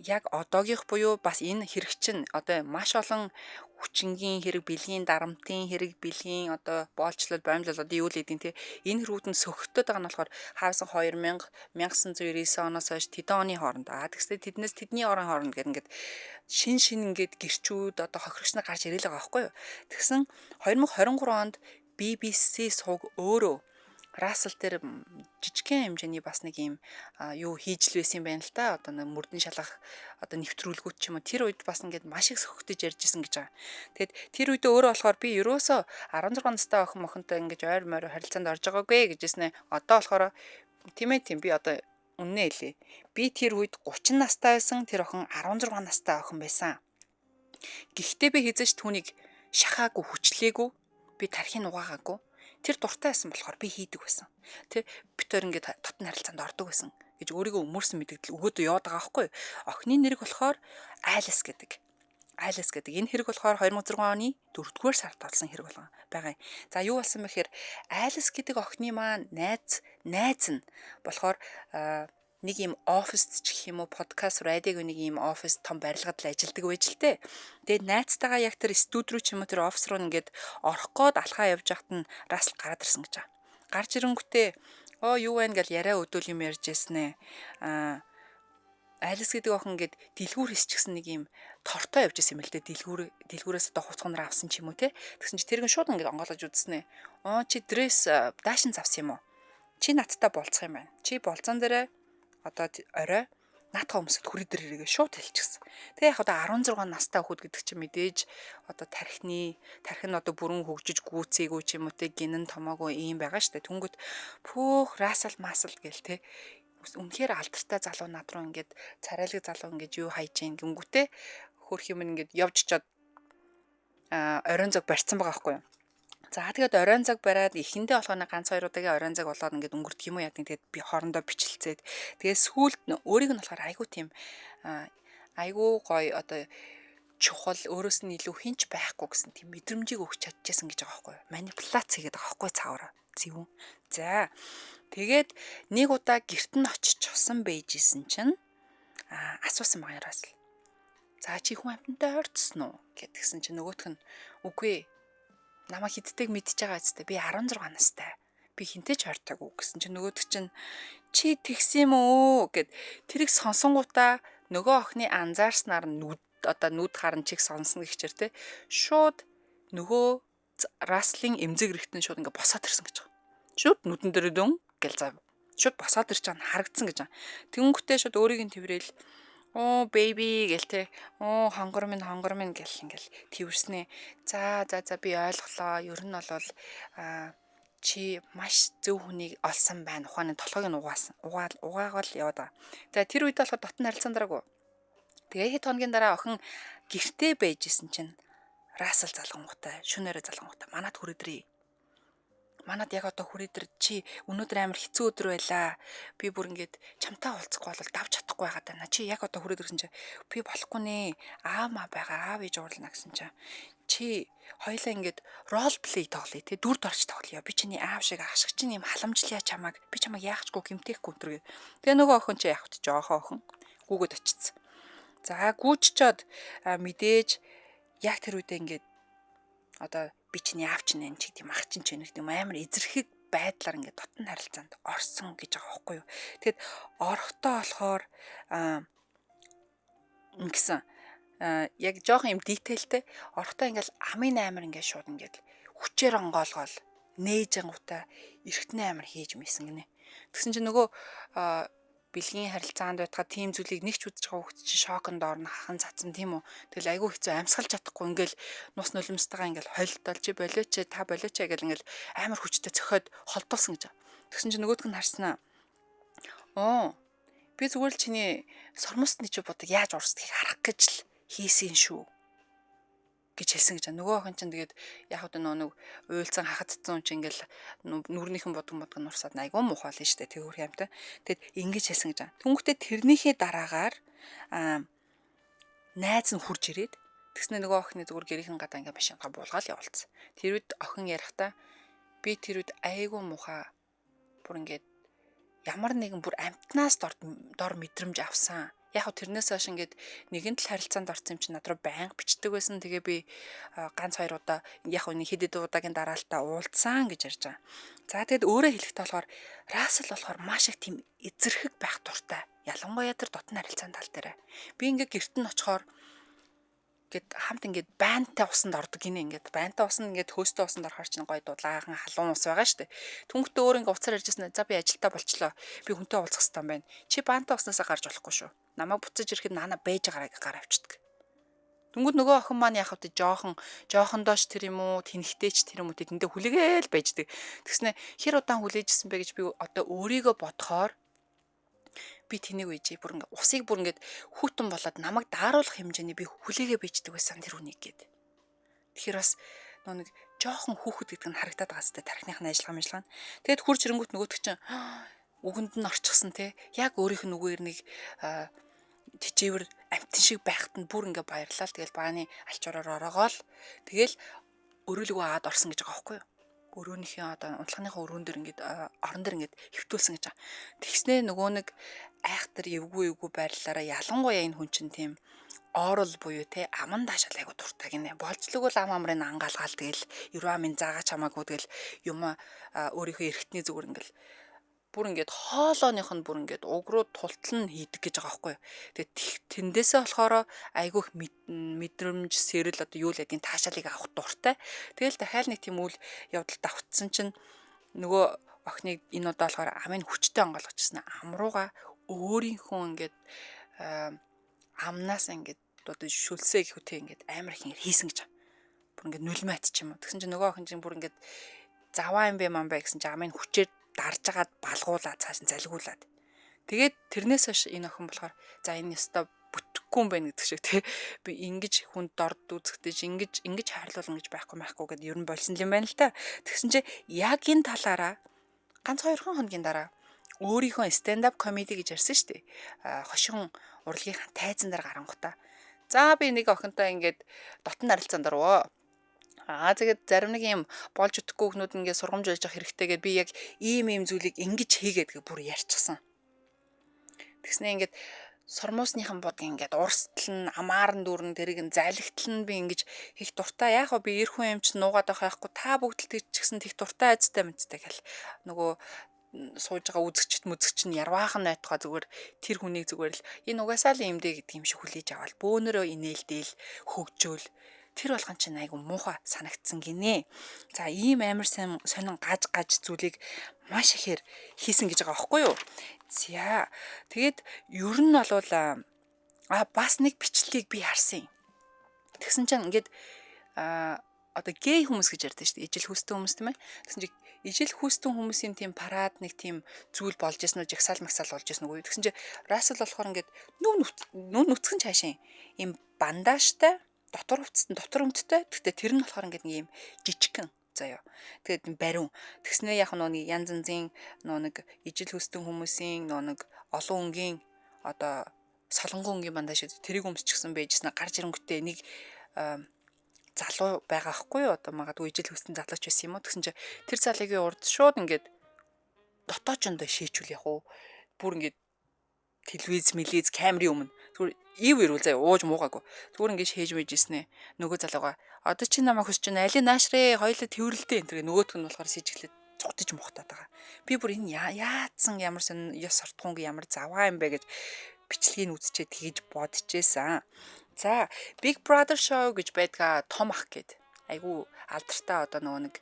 яг одоогийнх буюу бас энэ хэрэг чинь одоо маш олон хүчингийн хэрэг, бэлгийн дарамтын хэрэг, бэлгийн одоо боолчлол, боомжлол одоо юу л гэдэг те энэ хэргүүд нь сөхөгдөд байгаа нь болохоор хаасан 2000 1999 оноос хойш тэдэн оны хооронд тэгсээ тэднээс тэдний орон хооронд гэдэг ингээд шин ингээд гэрчүүд одоо хохирогч нар гарч ирэл байгаа байхгүй юу. Тэгсэн 2023 онд BBC сувг өөрөө Russell дээр жижигхэн хэмжээний бас нэг юм юу хийж л байсан юм байна л да. Одоо нэг мөрдөн шалгах одоо нэвтрүүлгүүд ч юм уу тэр үед бас ингээд маш их сөхөгдөж ярьжсэн гэж байгаа. Тэгэд тэр үедээ өөрөө болохоор би ерөөсөө 16 настай охин мохонтой ингээд ойр морь харилцаанд орж байгаагүй гэжсэн. Одоо болохоор тийм би одоо үннээ хэлээ. Би тэр үед 30 настай байсан, тэр охин 16 настай охин байсан. Гэхдээ би хизээч түүнийг шахаагүй, хүчлээгүй, би тархийг угаагаагүй. Тэр дуртай байсан болохоор би хийдэг байсан. Тэ битээр ингээд дотн харилцаанд ордог байсан гэж өөрийгөө өмөрсөн мэдэгдэл өгөөдөө яваад байгаа байхгүй. Охины нэрэг болохоор Айлс гэдэг. Энэ хэрэг болохоор 2006 оны 4-р сард болсон хэрэг байгаа юм. За юу болсон бэ гэхээр Айлс гэдэг охины маань найз нь болохоор нэг юм оффист ч гэх юм уу подкаст радиог нэг юм оффис том барилгад л ажилладаг байж л тээ. Тэгээд найзтайгаа яг тэр студи руу ч юм уу тэр офис руу ингээд орох гээд алхаа явж байхад нь Russell гараад ирсэн гэж байгаа. Гарч ирэнгүүтээ юу байна гэж яриа өдөөл юм ярьж яснэ. Айлс гэдэг охин ингээд дэлгүүр хийсчихсэн нэг юм тортой явж исэн юм л дээ. Дэлгүүрээс одоо хувцгоноор авсан ч юм уу те. Тэгсэн чи тэргэн шууд ингээд онгоолгож үзснэ. Чи дресс даашин завсан юм уу? Чи надтай болцох юм байна. Чи болцон дээрээ одоо орой наатах өмсөд хүрээ дээрээ шууд хэлчихсэн. Тэгээ яг одоо 16 настай хөхд гэдэг чинь мэдээж одоо тархин нь одоо бүрэн хөгжиж гүйцээгүй ч юм уу те гинэн томоогүй юм байгаа штэ. Түнгөт пөөх Russell масл гээл те. Үнэхээр алдартай залуу над руу ингээд царайлаг залуу ингээд юу хайж гин гингүүтээ хөрх юм ингээд явж чад оройн цаг барьсан байгаа байхгүй юу. За тэгээд оройн цаг бариад эхэндээ болохоо ганц хоёр удаагийн оройн цаг болоод ингээд өнгөрдөг юм уу яа тэгээд би хоорондоо бичлцээд тэгээд сүүлд өөрийг нь болохоор айгуу тийм айгуу гоё одоо чухал өөрөөс нь илүү хинч байхгүй гэсэн тийм мэдрэмжийг өгч чадчихсан гэж байгаа байхгүй юу. Манипуляц хийгээд байгаа байхгүй цаавар. Зөв. За тэгээд нэг удаа гэрт нь очиж чосон байжсэн чинь асуусан байгаа яраас л. За чи хүн амтантай ойрцсон уу гэдгсэн чинь нөгөөх нь үгүй намайг хиддэг мэдчихэж байгаа зү би 16 настай. Би хинтэй ч ойртоогүй гэсэн чинь нөгөөдөг чинь чи тэгсэн юм уу гэд тэрийг сонсонгуудаа нөгөө охины анзаарснаар нүд харан чиг сонсно гихчээр те шууд нөгөө Russell-ийн эмзэг рэгтэн шууд ингээ босоод ирсэн гэж байгаа. Шууд нүдэн дээр дөн гэл зав. Шууд босоод ирж байгаа нь харагдсан гэж байгаа. Тэнгүүтээ шууд өөрийг нь тврээл baby гэл те хонгор минь гэл ингээл твэрснэ. За би ойлголоо. Ер нь бол чи маш зөв хүнийг олсон байна. Ухааны толгойг нь угаагаал яваад байгаа. За тэр үед болохоор дотн харилцаан дараагүй. Тэгээ хэд хоногийн дараа охин гэртээ байжсэн чинь Russell залгангуутай шүнээрээ залгангуутай манад хүрээдрээ. Манад яг одоо хүрээдэр чи өнөөдөр амар хэцүү өдөр байлаа. Би бүр ингээд чамтай уулзахгүй бол давж чадахгүй байгаад байна. Чи яг одоо хүрээдэр гэсэн чи би болохгүй нэ. Аамаа байгаа. Аав ээж уурлана гэсэн чи хоёлаа ингээд рол плей тоглоё те дүр дорч тоглоё. Би чиний аав шиг ах шиг чинь юм халамжлая чамааг. Би чамааг яахчгүй гимтэхгүй өнтер. Тэгээ нөгөө охин чи яах вэ? Жоохоо охин гүүгээд очицсан. За гүүччод мэдээж яг тэр үедээ ингээд одоо би чиний аав чинь энэ ч гэдэм ах чинь ч нэг юм амар эзэрхэг байдлаар ингээд дотн харилцаанд орсон гэж байгаа байхгүй юу. Тэгэд орохдоо болохоор ингэсэн яг жоохон юм дитейлтэй орохдоо ингээд амын амар ингээд шууд ингээд хүчээр онгоолгоол нээж ангуута эргэтнээ амар хийж мэйсэн гинэ. Тэгсэн чинь нөгөө бэлгийн харилцаанд байтгаа тийм зүйлийг нэг ч үзэж байгаа хүмүүс чи шоконд орно хахан цацсан тийм үү. Тэгэл айгүй хэцүү амьсгалж чадахгүй ингээл нус нулимстайгаа ингээл хойлтол чи болооч та болооч гэл ингээл амар хүчтэй цохиод холдуулсан гэж. Тэгсэн чинь нөгөөдг нь харснаа. Би зүгээр л чиний сормосны чи бодог яаж урсдгийг харах гэж л хийсэн шүү гэж хэлсэн гэж. Нөгөө охин чинь тэгээд яг одоо нэг уйлцсан хахацсан юм чи ингээл нүрнийхэн бодгон нурсаад айгүй муухайлаа штэ тэгвэр юмтай. Тэгэд ингэж хэлсэн гэж. Түнхтээ тэрнийхээ дараагаар найз нь хурж ирээд тэгснэ нөгөө охины зүгээр гэрийнхэн гадаа ингээ машингаа буулгаад явуулсан. Тэр үед охин ярихдаа би тэр үед айгүй муухай бүр ингээд ямар нэгэн бүр амтнаас дор мэдрэмж авсан. Яг хөө тэрнээс хойш ингээд нэгэн тал харилцаанд орсон юм чи над руу байнга бичдэг байсан. Тэгээ би ганц хоёр удаа яг хөө хэд хэдэн удаагийн дараалтаа уулзсан гэж ярьж байгаа. За тэгэд өөрөө хэлэхдээ болохоор Рассел болохоор маш их тийм эзэрхэг байх дуртай. Ялангуяа тэр дотн харилцаан тал дээр. Би ингээд гэрт нь очихоор гэд хамт ингээд байнтай усанд ордог гинэ ингээд байнтай усанд ингээд хөөстэй усанд орохоор чинь гоё дулаахан халуун ус байгаа штэ. Түнхтээ өөр ингээд уцаар ярьжсэн. За би ажилдаа болчлоо. Би хүнтэй уулзах хэрэгтэй байна. Чи бантай уснасаа гарч болохгүй шүү. Намайг буцаж ирэхэд наана бэж гараа гар авчдаг. Түнгүүд нөгөө охин маань яг хавт жоохондоош тэр юм уу тэнхтэйч тэр юм уу тэндээ хүлээгээл байждаг. Тэгснэ хэр удаан хүлээжсэн бэ гэж би одоо өөрийгөө бодохоор би тэнийг үежээ бүр ингээ усыг бүр ингээд хүүтэн болоод намайг дааруулах хэмжээний би хүлээгээ бийждэг байсан тэр хүнийг гээд. Тэгэхээр бас нэг жоохон хүүхэд гэдэг нь харагдаад байгаа зү тархиныхны ажиллагаа. Тэгэд хурж ирэнгүүт нөгөөдөг чинь үгэнд нь орчихсон те. Яг өөрийнх нь үгээр нэг тижээвэр амтэн шиг байхад нь бүр ингээ баярлал. Тэгэл бааны алчуураар ороогоол. Тэгэл өрөөлгөө аад орсон гэж байгаа байхгүй юу? Өрөөнийхээ одоо унтлагынхаа өрөөн дээр ингээд орон дээр ингээд хөвтүүлсэн гэж байгаа. Тэгснээ нөгөө нэг айхтар эвгүй байрлалаараа ялангуяа энэ хүн чинь тийм орол буюу те аман даашаал айгу дуртай гинэ. Болцлог бол ам амрын ангаалгаал тэгэл ерөө амын заагаач хамаагүй тэгэл юм өөрийнхөө эргэтний зүгээр ингээл бүр ингээд хоолооных нь бүр ингээд уг руу тултал нь хийдэг гэж байгаа байхгүй. Тэгээд тэндээсээ болохоор айгүйх мэдрэмж сэрэл одоо юу л гэдгийг таашаалыг авах дуртай. Тэгэл дахиад нэг тийм үйл явдал давтсан чинь нөгөө охиныг энэ удаа болохоор амын хүчтэй онгойлгочихсон. Ам руугаа өөрийнхөө ингээд амнаас ингээд одоо шүлсээ гэхүтэй ингээд амар их хийсэн гэж. Бүр ингээд нулимат ч юм уу. Тэгсэн чинь нөгөө охин чинь бүр ингээд заваа юм бэ мам бай гэсэн чинь амын хүчээр дарж агаад балгуулаад цааш нь залгиулаад. Тэгээд тэрнээс хойш энэ охин болохоор за энэ ёстой бүтэхгүй юм байна гэдэг шиг тий. Би ингэж хүнд дорд үзэхдээ ингэж хайрлуулна гэж байхгүй гэдээ ер нь болсон юм байна л та. Тэгсэн чинь яг энэ талаараа ганц 2 хоногийн дараа өөрийнхөө stand up comedy гэж ярьсан шүү дээ. Хошин урлагийн тайзан дээр гарангуутаа. За би нэг охинтой ингээд дотн харилцаанд орвоо. Тэгээд зарим нэг юм болж өгөхгүй хүмүүс ингээд сургамж байж явах хэрэгтэйгээд би яг ийм зүйлийг ингэж хийгээд бүр ярьчихсан. Тэгснэ ингээд сормуусныхан бод ингээд урстал нь амаарн дүүрэн тэрийг нь залгитал нь би ингэж хийх дуртай. Яг би эр хүн юм чи нуугаад байх байхгүй та бүгд л тэгчихсэн тех дуртай айцтай мэдтэй гэл. Нөгөө сууж байгаа үзэгчд нь ярваахан найтгаа зүгээр тэр хүнийг зүгээр л энэ угаасаа л юм дээ гэдэг юм шиг хүлээж аваад бөөнөрөө инээлдээл хөгжөөл тэр болгон чинь айгу муухай санагдсан гинэ. За ийм амар сонин гаж зүйлийг маш ихээр хийсэн гэж байгаа байхгүй юу? За тэгээд ер нь бол бас нэг бичлэгийг би харсан. Тэгсэн чинь ингээд одоо гей хүмүүс гэж ярьдэн шүү дээ. Ижил хүстэй хүмүүс тийм ээ. Тэгсэн чинь ижил хүстэй хүмүүсийн тийм парад нэг тийм зүйл болж исэн үү, жагсаал магсаал болж исэн үү. Тэгсэн чинь Рассел болохоор ингээд нүн нүцгэн цаашаа юм бандажтай дотор өмдтэй. Гэхдээ тэр нь болохоор ингээд нэг юм жижигхэн заяа. Тэгээд бариун. Тэгснээ яг нэг янз янзын нэг ижил хүстэй хүмүүсийн нэг олон өнгийн одоо солонгон өнгийн бандаж тэрийг өмсчихсэн байжснаа гарч ирэнгүүтээ нэг залуу байгаа хгүй юу? Одоо магадгүй ижил хүссэн залууч байсан юм уу? Тэгсэн чинь тэр залуугийн урд шууд ингээд дотоочондоо шийчүүл яг уу. Бүр ингээд телевиз, камерын өмнө. Зүгээр ив ирүүл заа ууж муугаагүй. Зүгээр ингээд шээж мэжсэн ээ. Нөгөө залууга одоо чи намайг хүсэж байна. Али наашрээ хоёлоо тэрвэрлдээ энэ тэгээ нөгөөтг нь болохоор сижиглээд цугтаж мухтаад байгаа. Би бүр энэ яатсан ямар сон ёс сортхонг ямар заваа юм бэ гэж бичлэгийг үзчихэд хийж бодчихсан. За Big Brother show гэж байдгаа том ах гээд айгу алдартай одоо нөгөө нэг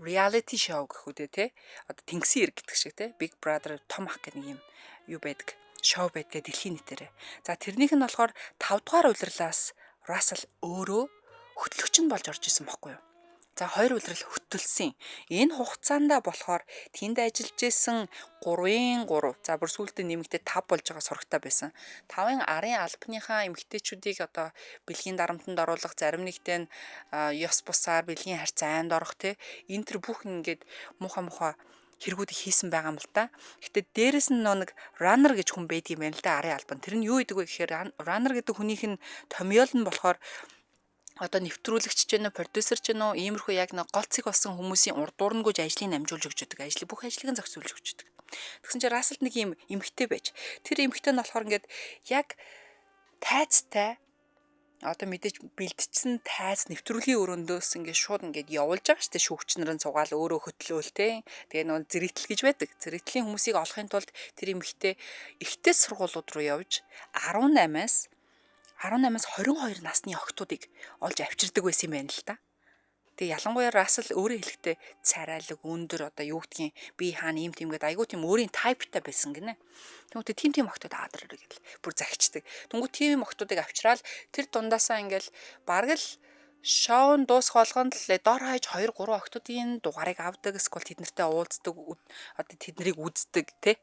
reality show гэх үү те одоо тэнгисийн эрг гэдэг шиг те Big Brother том ах гэх нэг юм юу байдаг шоу байдаг дэлхийн нийтээрээ. За тэрнийх нь болохоор 5 дугаар улирлаас Рассел өөрөө хөтлөгч нь болж орж исэн байхгүй юу. За 2 улирал хөтөлсөн. Энэ хугацаанд болохоор тэнд ажиллаж исэн 3-ын 3. За бүр сүүлдээ нэмэгдээ 5 болж байгаа сурагтай байсан. 5-ын арын албаныхаа эмэгтэйчүүдийг одоо бэлгийн дарамтанд оруулах, зарим нэгтээ нь ёс бусаар бэлгийн харьц аймд орох те. Энэ төр бүх ингээд муха хэрэгүүдийг хийсэн байгаа юм л да. Гэтэ дээрэс нь нэг runner гэж хүн байдаг юм байна л да арын албан. Тэр нь юу гэдэг вэ гэхээр runner гэдэг хүнийх нь томьёол нь болохоор одоо нэвтрүүлэгч ч гэнэ, продюсер ч гэнэ, иймэрхүү яг нэг голцыг болсон хүмүүсийн урд дуурангуйж ажлыг намжуулж өгч өдөг. Бүх ажлыг нь зохицуулж өгч өдөг. Тэгсэн чинь Расселд нэг юм эмэгтэй байж. Тэр эмэгтэй нь болохоор ингээд яг тайцтай одоо мэдээж бэлдчихсэн тайц нэвтрүүлгийн өрөөндөөс ингээд шууд ингээд явуулж байгаа шүү дээ. Шүүгч нарын цугаал өөрөө хөтлөөл те. Тэгээ нөө зэрэгтэл гэж байдаг. Зэрэгтлийн хүмүүсийг олохын тулд тэр эмэгтэй ихтэй сургуулиуд руу явж 18-аас 22 насны охтуудыг олж авчирдаг байсан юм байна л та. Тэгээ ялангуяа Рассел өөрөө хэлэхдээ царайлаг өндөр одоо юу гэдгийг би хаана ийм тийм гэдэг айгуу тийм өөрийн тайптай байсан гинэ. Тэгмээ тийм охтууд аваад ирээ гэл бүр загчдаг. Тэнгүү тийм охтуудыг авчраал тэр дундаасаа ингээл бараг л шоун дуусах болгонд л дор хаяж 2 3 охтуудын дугаарыг авдаг, эсвэл тэднэртэй уулздаг, одоо тэднийг үздэг те.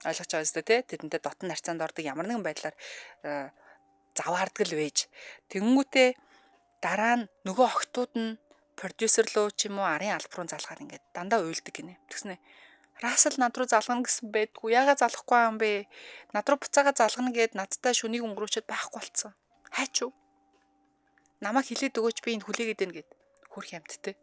Ойлгож байгаа зү те. Тэдэнтэй дотн харьцаанд ордог ямар нэгэн байдлаар заваардаг л вэж. Тэнгүүтээ дараа нь нөгөө охтууд нь продюсер лөө ч юм уу арын албар руу залгаад ингээд дандаа уйлдаг гинэ. Тэгснэ Рассел над руу залгана гэсэн байдгүй. Яагаад залахгүй юм бэ? Над руу буцаага залгана гэд надтай шүнийг өнгөрөөчөд байхгүй болцсон. Хайч уу? Намайг хилээд өгөөч би энд хүлээгээд байна гэд хөрх юмттэй.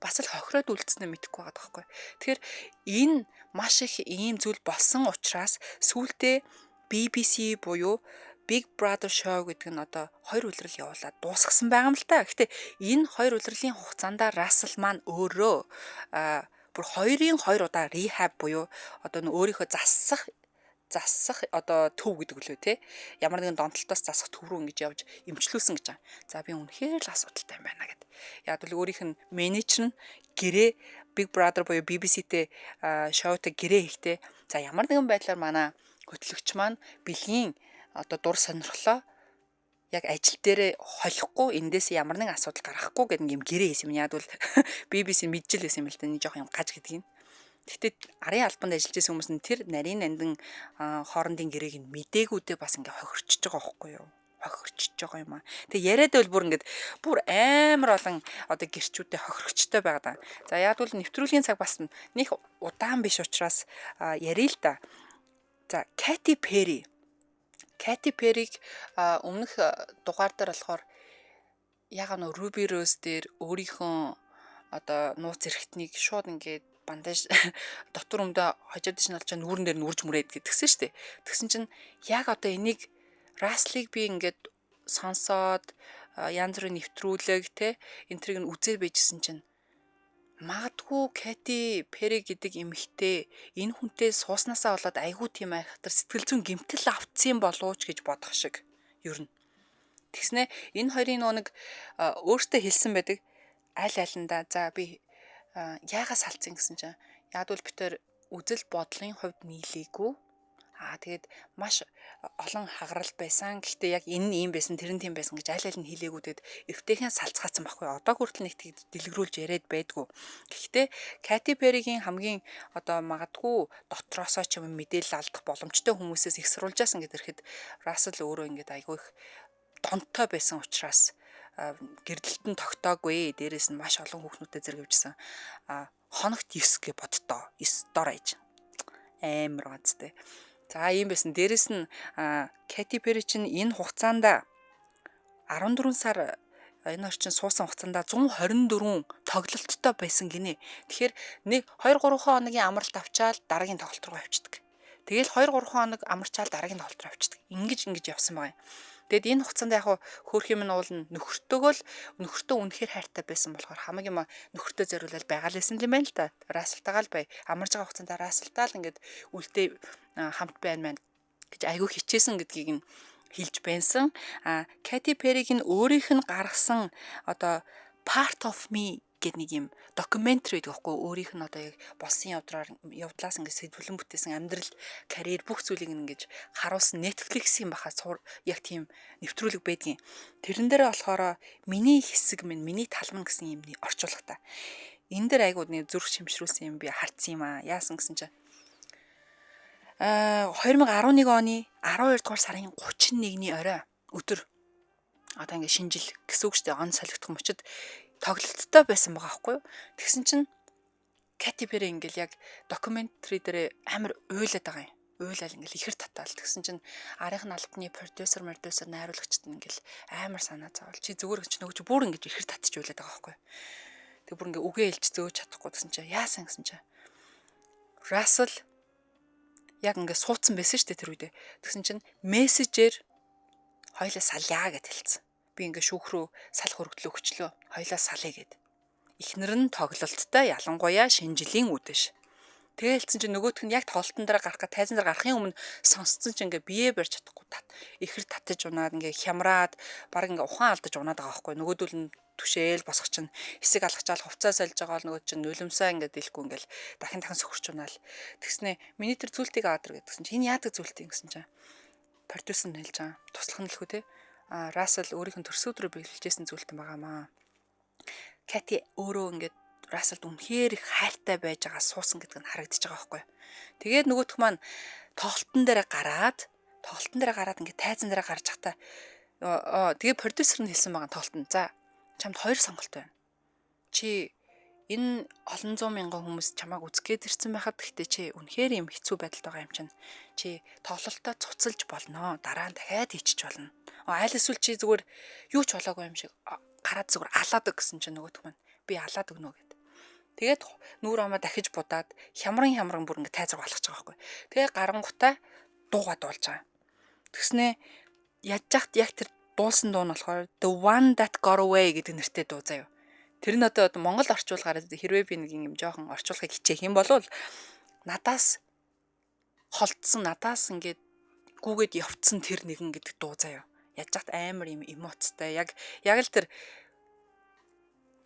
Бас л хохироод үлдснэ мэдэхгүй байгаа байхгүй. Тэгэхээр энэ маш их ийм зүйл болсон учраас сүүлдээ BBC буюу Big Brother Show гэдэг нь одоо 2 улирал явуулаад дуусгасан байгаа юм л та. Гэхдээ энэ 2 улирлын хугацаанд Рассел маань өөрөө бүр 2 удаа rehab буюу одоо өөрийнхөө засах одоо төв гэдэг лөө те. Ямар нэгэн донтолтоос засах төв рүү ингэж явж эмчлүүлсэн гэж байгаа. За би үнэхээр л асуудалтай юм байна гэд. Яг л өөрийнх нь менежер нь гэрээ Big Brother буюу BBC-тэй шоутай гэрээ хийхдээ за ямар нэгэн байдлаар манай хөтлөгч маань бэлгийн одоо дур сонирхлоо яг ажил дээрээ холихгүй эндээс ямар нэгэн асуудал гарахгүй гэдэг юм гэрээ хийсэн юм. Яг бол BBC мэдчихэл байсан юм л да. Нэг жоох юм гаж гэдгийг. Гэхдээ арын албанд ажиллаж байсан хүмүүс нь тэр нарийн нандин хоорондын гэрээг нь мдэгүүдээ бас ингээ хохирчж байгаа байхгүй юу? Хохирчж байгаа юм аа. Тэгээ яриад бол бүр амар олон одоо гэрчүүдтэй хохирчтой байгаа даа. За яг бол нэвтрүүлгийн цаг бас нэг удаан биш учраас ярил л да. За Katy Perry-г өмнөх дугаар дээр болохоор яг нөө Ruby Rose дээр өөрийнхөө одоо нууц эрэхтнийг шууд ингээд бандаж дотор өмдөө хожоод ичнэ болж нүүрэн дээр нүрж мүрээд гэдгсэн шүү дээ. Тэгсэн чинь яг одоо энийг Раслыг би ингээд сонсоод янз бүрийн нэвтрүүлэг те энэ тэрийг нь үзээд байжсэн чинь магадгүй Katy Perry гэдэг эмэгтэй энэ хүнтэй сууснасаа болоод айгүй тийм айхтар сэтгэл зүйн гэмтэл автсан болов ч гэж бодох шиг ер нь. Тэгснэ энэ хоёрын нэг өөртөө хэлсэн байдаг аль алинда за би яагаад салцсан гэсэн чинь яг бол битэр үзэл бодлын хувьд нийлээгүй. Тэгээд маш олон хагарал байсан. Гэхдээ яг энэ нь ийм байсан, тэр нь тийм байсан гэж аль аль нь хэлээгүү тэгэд эвтэйхэн салцгаацсан байхгүй. Одоо хүртэл нэг тийм дэлгэрүүлж яриад байдгүй. Гэхдээ Katy Perry-гийн хамгийн одоо магадгүй дотроосоо ч юм мэдээлэл алдах боломжтой хүмүүсээс их сурулжаасан гэдэрхэд Russell өөрөө ингээд айгүй их донтой байсан учраас гэрдэлтэн тогтоогүй. Дээрээс нь маш олон хүүхнүүдэд зэрэгвжсэн. Хоногт 9 гэж бодтоо. 9 дор аяж. Амар ганцтай. За ийм байсан. Дээрээс нь Katy Perry чинь энэ хугацаанд 14 сар энэ орчин суусан хугацаанд 124 тоглолттой байсан гинэ. Тэгэхээр нэг 2 3 хоногийн амралт авчаал дараагийн тоглолт руу авчдаг. Тэгэл 2 3 хоног амарчаал дараагийн тоглолт руу авчдаг. Ингэж явсан байгаа юм. Тэгэд энэ хугацаанд яг хөөх юм нь уул нөхөртөө үнэхээр хайртай байсан болохоор хамаг юм нөхөртөө зориулаад байгаа л байсан юм байна л да. Рассалтайгаа л бай. Амарж байгаа хугацаанд Рассалтаа л ингээд үлдээ хамт байна мэн гэж айгүй хичээсэн гэдгийг нь хэлж байсан. Katy Perry-г нь өөрийнх нь гаргасан одоо Part of Me гэдэг нэг юм докюментари гэдэг байхгүй өөрийнх нь одоо яг болсон явдлаас ингээд сэдвлэн бүтээсэн амьдрал, карьер бүх зүйлийг ингэж харуулсан Netflix-ийн баха яг тийм нэвтрүүлэг байдгийн. Тэрэн дээр болохоор миний хэсэг минь, миний талман гэсэн юм орчуулгатай. Энэ дээр айгууд нэг зүрх шимшрүүлсэн юм би харцсан юм аа. Яасан гэсэн чинь 2011 оны 12 дугаар сарын 31-ний орой өдөр одоо ингээд шинэ жил гэсэн үг шүү дээ. Он солигдох мөчид тоглолттой байсан байгаа байхгүй юу. Тэгсэн чинь Кати Перри ингээл яг докюментари дээр амар уйлаад байгаа юм. Уйлал ингээл ихэр татаал. Тэгсэн чинь арын албаны продюсер найруулагчд ингээл амар санаа зовол. Чи зүгээр ч нөгөө чи бүр ингэж ихэр татчих уйлаад байгаа байхгүй. Тэг бүр ингээ үгээ хэлж зөөж чадахгүй гэсэн чинь яасан гэсэн чинь Russell яг ингээ суудсан байсан шүү дээ тэр үедээ. Тэгсэн чинь мессежээр хоёлаа салъя гэд хэлсэн. Би ингээ шүүх рүү салах өргөдлөө өгчлөө. Хоёлаа салъя гэд. Эхнэр нь тоглолттой ялангуяа шинжилийн үдэш. Тэгээ хэлсэн чинь нөгөөх нь яг тоглолтын дараа гарах га тайзан дээр гарахын өмнө сонсцсон чинь ингээ бие барьж чадахгүй ихэр татаж унаад ингээ хямраад баг ингээ ухаан алдаж унаад байгаа байхгүй. Нөгөөдөл нь түшээл босгох чинь хэсэг алгачаал хувцас сольж байгаа бол нөгөө чинь нулимсаа ингээ дэлэхгүй ингээл дахин сөхөрч унаал. Тэгснэ миний тэр зүйлтийг аадэр гэдгсэн чинь энэ яадаг зүйлтэй гэсэн чинь продюсер нь хэлж байгаа. Туслах нь л хөө те. Russell өөрийнх нь төрсөн өдрөө биелжсэн зүйлтэн байгаамаа. Кати өөрөө ингээд Russell үнэхээр их хайртай байж байгаа суусан гэдэг нь харагдаж байгаа байхгүй. Тэгээд нөгөөх маань тоглолтын дээр гараад ингээд тайзан дээр гарч захта тэгээд продюсер нь хэлсэн байгаа тоглолтод. За чамд хоёр сонголт байна. Чи энэ олон 100 мянган хүмүүс чамааг үзгээд ирсэн байхад гэхдээ чи үнэхээр юм хэцүү байдалд байгаа юм чинь. Чи тоглолтоо цуцалж болно. Дараа нь дахиад хийчих болно. Айл эсвэл чи зүгээр юу ч болоогүй юм шиг гараад зүгээр алаадаг гэсэн чинь нөгөөх маань би алаад өгнө гэд. Тэгээд нүүр амаа дахиж будаад хямран бүр ингээ тайзраг болгож байгаа байхгүй. Тэгээ гарангуудаа дуугаад дуулж байгаа. Тэгснэ ядж яг тэр дуулсан дуу нь болохоор The One That Got Away гэдэг нэртэй дуу заяа. Тэр нь одоо Монгол орчуулгаар хэрвээ би нэг юм жоохон орчуулгыг хичээх юм бол надаас холдсон надаас ингээд гүгээд явцсан тэр нэгэн гэдэг дуу заяа. Ядж амар юм эмоцтой яг л тэр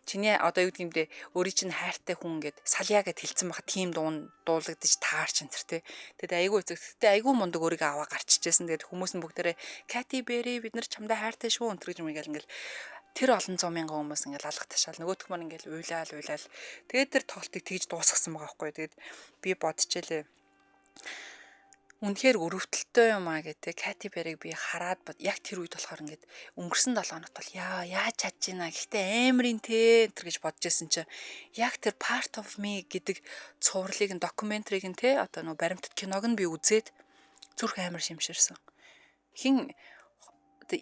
чиний одоо юу гэмдэ өөрийн чинь хайртай хүн ингээд салъя гэд хэлсэн байхад тийм дуулагдаж таарч энэ тэр те. Тэгээд айгүй эцэгтэй айгүй мундаг өөрийгөө аваа гарчижсэн. Тэгээд хүмүүс нь бүгдээрээ Кати Перри бид нар чамдаа хайртай шүү энэ гэж юм ингээл тэр олон 100 мянган хүмүүс ингээл алга ташаал нөгөөх маань ингээл уйлаал. Тэгээд тэр тоглолтыг тэгж дуусгасан байгаа байхгүй. Тэгээд би бодчихлээ. Үнэхээр өрөвдөлтөө юм гэдэг Кати Перриг би хараад яг тэр үед болохоор ингээд өнгөрсөн 7 хоногт бол яаж чадж ийна гэхдээ аамрын те энэ гэж бодож байсан чинь яг тэр Part of Me гэдэг цувралыг докюментариг нь те одоо нөгөө баримтат киног нь би үзээд зүрх амар шимширсэн. Хин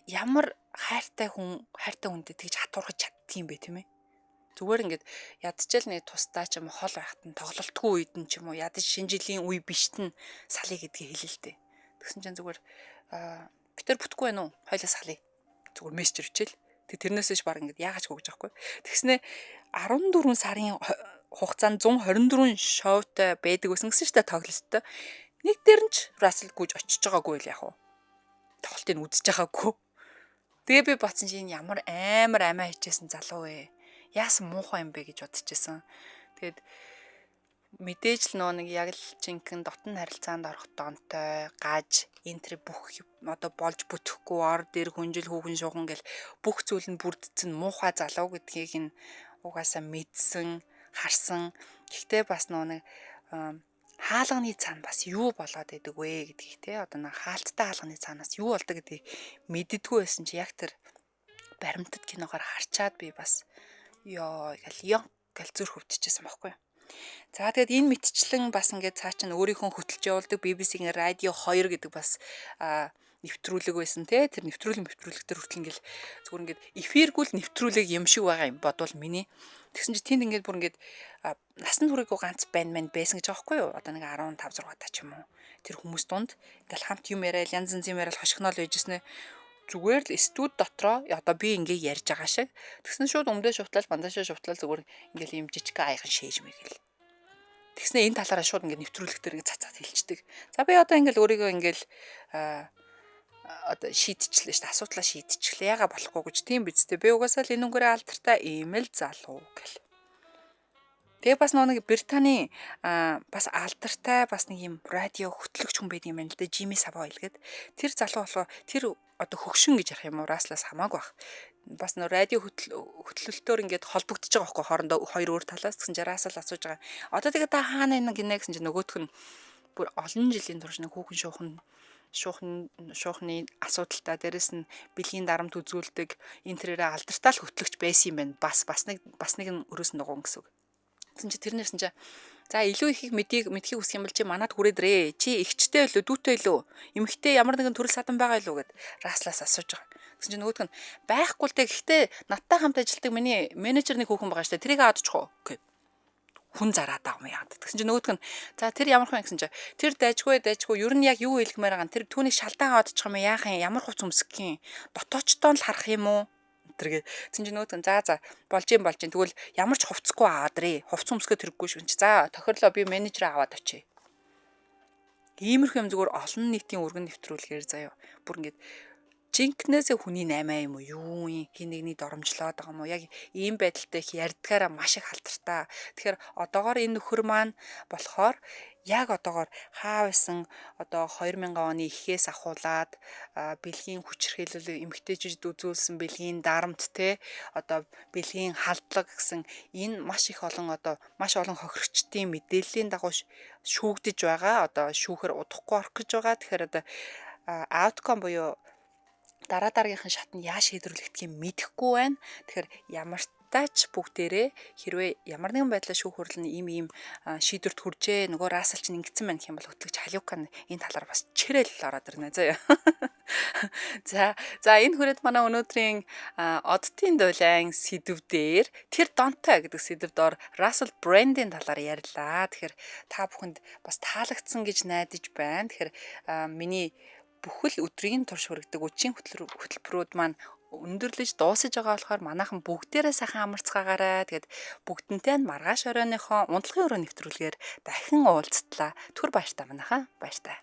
ямар хайртай хүндээ тэгж хатуурхаж чаддгийм бэ тийм ээ. Зүгээр ингээд ядчил нэг тусдаа ч юм хол байхад нь тоглолтгүй үед нь ч юм уу ядаж шинжилийн үе бишт нь салъя гэдгийг хэлээ л дээ. Тэгсэн чинь зүгээр битэр бүтгүй байна уу? Хойлоо салъя. Зүгээр мессеж ирчихэл. Тэрнээсээ баг ингээд яагач хөөж байхгүй. Тэгснэ 14 сарын хугацаанд 124 шоутай байдаг гэсэн шүү дээ тоглолттой. Нэг дээр нь ч Russell гүйж очиж байгаагүй л яг уу. Тоглолтыг үзэж байгаагүй. Тэгээ би бацсан чинь ямар амар амиа хийжсэн залуу вэ? Яасан муухай юм бэ гэж бодчихсон. Тэгээд мэдээж л нэг яг л жинхэнэ дотн харилцаанд орох донтой гаж энтри бүх одоо болж бүтэхгүй ор дээр хүнжил хүүхэн шуухан гэл бүх зүйл нь бүрдсэн муухай залуу гэдгийг нь угаасаа мэдсэн харсан. Гэхдээ бас нэг хаалганы цаана бас юу болоод идэг вэ гэдгийг те одоо нэг хаалттай хаалганы цаанаас юу болдог гэдгийг мэддэггүй байсан чи яг тэр баримтат киногоор харчаад би бас гэл зүрх өвдчихсэн байхгүй. За тэгээд энэ мэтчлэн бас ингээд цаа чинь өөрийнхөө хөтлж явуулдаг BBC-ийн радио 2 гэдэг бас нэвтрүүлэг байсан те тэр нэвтрүүлэг төр хүртэл ингээд зүгээр ингээд эфиргүй л нэвтрүүлэг юм шиг байгаа юм бодвол миний. Тэгсэн чи тэнд ингээд бүр ингээд насан туршаагүй ганц банд байсан гэж байгаа байхгүй юу? Одоо нэг 15 6 та ч юм уу. Тэр хүмүүс дунд ингээл хамт юм яриад янз янзын яриад хошигнол байжснэ. Зүгээр л студ дотроо одоо би ингээ ярьж байгаа шиг. Тэгсэн шууд өмдөө шувтлал бандашаа шувтлал зүгээр ингээл юм жижиг айхан шээж мэгэл. Тэгснэ энэ талаараа шууд ингээ нэвтрүүлэг дээр ингээ цацаад хэлчихдэг. За би одоо ингээл өөрийгөө ингээл одоо шийдчихлээ шүү дээ. Асуудлаа шийдчихлээ. Яга болохгүй гэж тийм биз дээ. Би угаасаа л энэ өнгөрөө алдартай ийм л залуу гэл. Тэгээ бас нэг Британий бас алдартай бас нэг юм радио хөтлөгч хүн байд юм байна л да. Jimmy Savile гэдэг. Тэр залуу болохоор тэр одоо хөгшин гэж ярих юм уу Russell-аас хамаагүй бах. Бас нөө радио хөтлөлтөөр ингээд холбогдож байгаа байхгүй хоорондоо хоёр өөр талаас гэсэн чинь Russell асууж байгаа. Одоо тэгээ та хаана байна гинэ гэсэн чинь нөгөөх нь бүр олон жилийн турш нэг хүүхэн шуухны асуудалтай дээрэс нь бэлгийн дарамт үзүүлдэг энэ төрөөрэ алдартай л хөтлөгч байсан юм байна. Бас нэг нь өрөөс нь дугуун гэсэн үг. Тэгсэн чи тэрнээс нь за илүү ихийг мэдхийг хүсэх юм бол чи манад хүрээдрээ. Чи эгчтэй илүү дүүтэй илүү эмэгтэй ямар нэгэн төрөл садан байгаа илүү гэд Раслаас асууж байгаа. Тэгсэн чи нөгөөдг нь байхгүй л дээ. Гэхдээ надтай хамт ажилладаг миний менежерний хүүхэн байгаа штэ. Тэрийг аадчих уу гэв. Хүн зараад байгаа юм яа. Тэгсэн чи нөгөөдг нь за тэр ямар хүн гэсэн чи тэр дайжгүй ер нь яг юу хэлмээр байгаа нь тэр түүнийг шалдан аадчих юм яах юм ямар хувц өмсөх юм дотоочтоо л харах юм уу тэргээ тэгсэн чи нөгөөдг нь за болж юм тэгвэл ямар ч хувцсгүй аваадрээ хувц өмсгөө тэрэггүй шүү чи за тохирлоо би менежер аваад очие. Иймэрхүү юм зүгээр олон нийтийн өргөн нэвтрүүлгээр заяа бүр ингээд жинкнээсээ хүний 8 юм уу юу юм хин нэгний доромжлоод байгаа юм уу яг ийм байдалтай их ярьдгаараа маш их халдвартай. Тэгэхээр одоогоор энэ нөхөр маань болохоор яг одоогоор хаа байсан одоо 2000 оны эхээс ахуулаад бэлгийн хүчирхийлэл эмэгтэйчүүд үзүүлсэн бэлгийн дарамт те одоо бэлгийн халдлага гэсэн энэ маш олон хохирогчдын мэдээллийн дагуу шүүгдэж байгаа. Одоо шүүхэр удахгүй орох гэж байгаа. Тэгэхээр одоо outcome буюу дараа дараагийнхын шат нь яаж шийдвэрлэгдэх юм мэдэхгүй байна. Тэгэхээр ямар тач бүгдээрээ хэрвээ ямар нэгэн байдлаар шүүх хурал нь ийм шийдвэрт хүржээ нөгөө Рассел чинь ингэсэн байна гэх юм бол хөтлөгч Халиукан энэ талаар бас чирэл ороод ирнэ заяа. За энэ хүрээд манай өнөөдрийн оддын дулаан сэдв дээр тэр донтой гэдэг сэдвд ор Рассел Брэндийн талаар ярьлаа. Тэгэхээр та бүхэнд бас таалагдсан гэж найдаж байна. Тэгэхээр миний бүхэл өдрийн турш хүргэдэг үчийн хөтөлбөрүүд маань өндөрлөж дуусаж байгаа болохоор манайхан бүгдээрээ сайхан амарцгаагаарай. Тэгээд бүгдэнтэй нь маргааш оройныхоо унтлагын өрөө нэвтрүүлгээр дахин уулзтлаа. Түр баяртай манайхан. Баяртай.